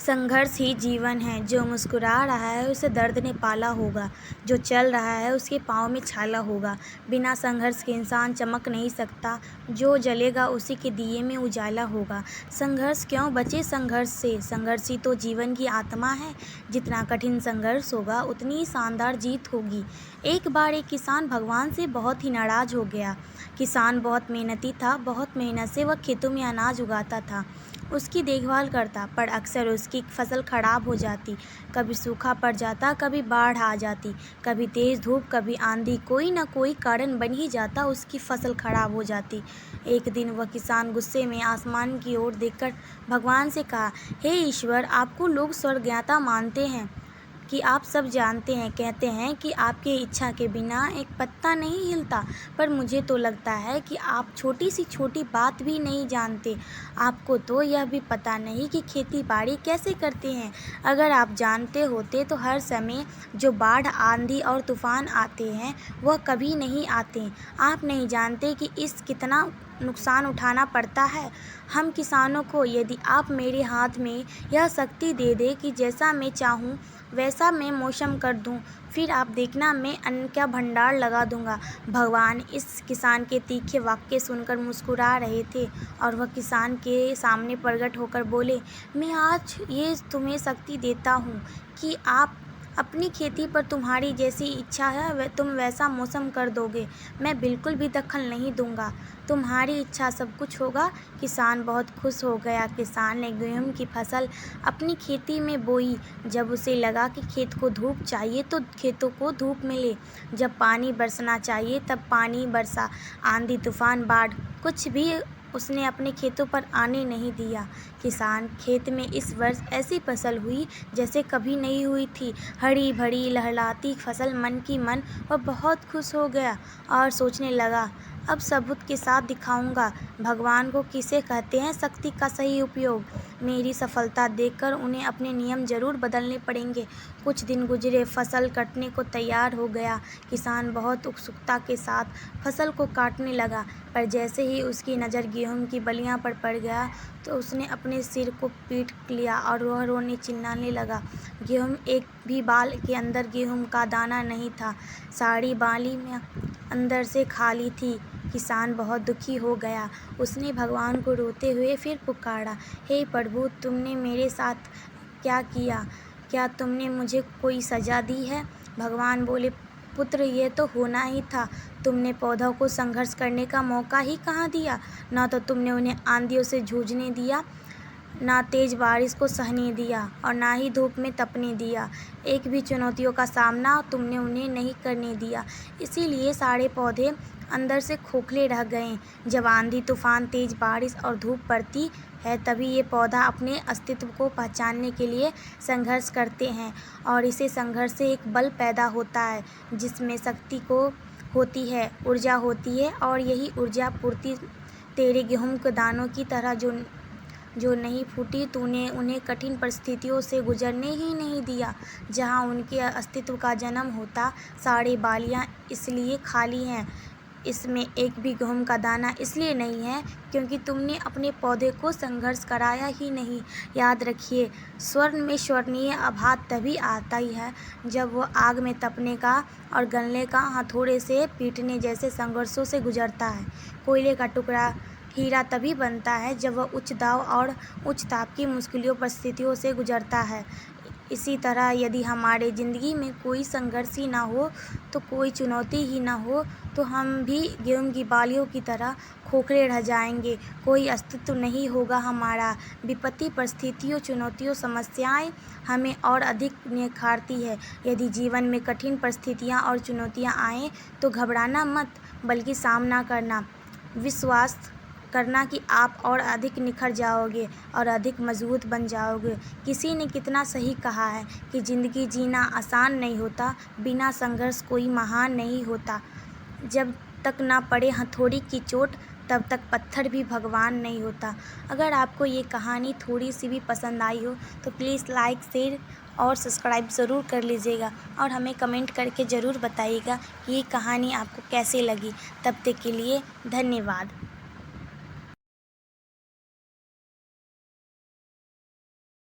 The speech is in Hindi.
संघर्ष ही जीवन है। जो मुस्कुरा रहा है उसे दर्द ने पाला होगा, जो चल रहा है उसके पाँव में छाला होगा। बिना संघर्ष के इंसान चमक नहीं सकता, जो जलेगा उसी के दिए में उजाला होगा। संघर्ष क्यों बचे संघर्ष से, संघर्ष ही तो जीवन की आत्मा है। जितना कठिन संघर्ष होगा उतनी ही शानदार जीत होगी। एक बार एक किसान भगवान से बहुत ही नाराज़ हो गया। किसान बहुत मेहनती था, बहुत मेहनत से वह खेतों में अनाज उगाता था, उसकी देखभाल करता, पर अक्सर उसकी फसल खराब हो जाती। कभी सूखा पड़ जाता, कभी बाढ़ आ जाती, कभी तेज़ धूप, कभी आंधी, कोई न कोई कारण बन ही जाता, उसकी फसल खराब हो जाती। एक दिन वह किसान गुस्से में आसमान की ओर देखकर भगवान से कहा, हे ईश्वर, आपको लोग स्वर्गज्ञाता मानते हैं कि आप सब जानते हैं, कहते हैं कि आपके इच्छा के बिना एक पत्ता नहीं हिलता, पर मुझे तो लगता है कि आप छोटी सी छोटी बात भी नहीं जानते। आपको तो यह भी पता नहीं कि खेती बाड़ी कैसे करते हैं। अगर आप जानते होते तो हर समय जो बाढ़, आंधी और तूफान आते हैं वह कभी नहीं आते। आप नहीं जानते कि इस कितना नुकसान उठाना पड़ता है हम किसानों को। यदि आप मेरे हाथ में यह शक्ति दे दे कि जैसा मैं चाहूँ वैसा मैं मौसम कर दूं, फिर आप देखना मैं अन्न का भंडार लगा दूंगा। भगवान इस किसान के तीखे वाक्य सुनकर मुस्कुरा रहे थे और वह किसान के सामने प्रकट होकर बोले, मैं आज ये तुम्हें शक्ति देता हूँ कि आप अपनी खेती पर तुम्हारी जैसी इच्छा है तुम वैसा मौसम कर दोगे। मैं बिल्कुल भी दखल नहीं दूंगा, तुम्हारी इच्छा सब कुछ होगा। किसान बहुत खुश हो गया। किसान ने गेहूं की फसल अपनी खेती में बोई। जब उसे लगा कि खेत को धूप चाहिए तो खेतों को धूप मिले, जब पानी बरसना चाहिए तब पानी बरसा। आंधी, तूफान, बाढ़ कुछ भी उसने अपने खेतों पर आने नहीं दिया। किसान खेत में इस वर्ष ऐसी फसल हुई जैसे कभी नहीं हुई थी। हरी भरी लहलहाती फसल मन की मन वह बहुत खुश हो गया और सोचने लगा, अब सबूत के साथ दिखाऊंगा भगवान को किसे कहते हैं शक्ति का सही उपयोग। मेरी सफलता देखकर उन्हें अपने नियम जरूर बदलने पड़ेंगे। कुछ दिन गुजरे, फसल कटने को तैयार हो गया। किसान बहुत उत्सुकता के साथ फसल को काटने लगा, पर जैसे ही उसकी नज़र गेहूं की बलियां पर पड़ गया तो उसने अपने सिर को पीट लिया और वह रोने चिल्लाने लगा। गेहूं एक भी बाल के अंदर गेहूं का दाना नहीं था, सारी बाली में अंदर से खाली थी। किसान बहुत दुखी हो गया। उसने भगवान को रोते हुए फिर पुकारा, हे प्रभु, तुमने मेरे साथ क्या किया? क्या तुमने मुझे कोई सज़ा दी है? भगवान बोले, पुत्र, ये तो होना ही था। तुमने पौधों को संघर्ष करने का मौका ही कहाँ दिया। न तो तुमने उन्हें आंधियों से जूझने दिया, ना तेज़ बारिश को सहने दिया और ना ही धूप में तपने दिया। एक भी चुनौतियों का सामना तुमने उन्हें नहीं करने दिया। इसीलिए सारे पौधे अंदर से खोखले रह गए। जब आंधी, तूफान, तेज़ बारिश और धूप पड़ती है तभी ये पौधा अपने अस्तित्व को पहचानने के लिए संघर्ष करते हैं और इसे संघर्ष से एक बल पैदा होता है जिसमें शक्ति को होती है, ऊर्जा होती है और यही ऊर्जा पूर्ति तेरे गेहूं के दानों की तरह जो नहीं फूटी। तूने उन्हें कठिन परिस्थितियों से गुजरने ही नहीं दिया जहां उनके अस्तित्व का जन्म होता। सारी बालियां इसलिए खाली हैं, इसमें एक भी गेहूं का दाना इसलिए नहीं है क्योंकि तुमने अपने पौधे को संघर्ष कराया ही नहीं। याद रखिए, स्वर्ण में स्वर्णीय आभात तभी आता ही है जब वो आग में तपने का और गलने का, हथौड़े से पीटने जैसे संघर्षों से गुजरता है। कोयले का टुकड़ा हीरा तभी बनता है जब वह उच्च दाब और उच्च ताप की मुश्किलों परिस्थितियों से गुजरता है। इसी तरह यदि हमारे ज़िंदगी में कोई संघर्ष ही ना हो, तो कोई चुनौती ही ना हो, तो हम भी गेहूं की बालियों की तरह खोखले रह जाएंगे। कोई अस्तित्व नहीं होगा हमारा। विपत्ति, परिस्थितियों, चुनौतियों, समस्याएं हमें और अधिक निखारती है। यदि जीवन में कठिन परिस्थितियां और चुनौतियां आएँ तो घबराना मत, बल्कि सामना करना, विश्वास करना कि आप और अधिक निखर जाओगे और अधिक मजबूत बन जाओगे। किसी ने कितना सही कहा है कि ज़िंदगी जीना आसान नहीं होता, बिना संघर्ष कोई महान नहीं होता। जब तक ना पड़े हथौड़ी की चोट तब तक पत्थर भी भगवान नहीं होता। अगर आपको ये कहानी थोड़ी सी भी पसंद आई हो तो प्लीज़ लाइक, शेयर और सब्सक्राइब ज़रूर कर लीजिएगा और हमें कमेंट करके ज़रूर बताइएगा कि ये कहानी आपको कैसे लगी। तब तक के लिए धन्यवाद।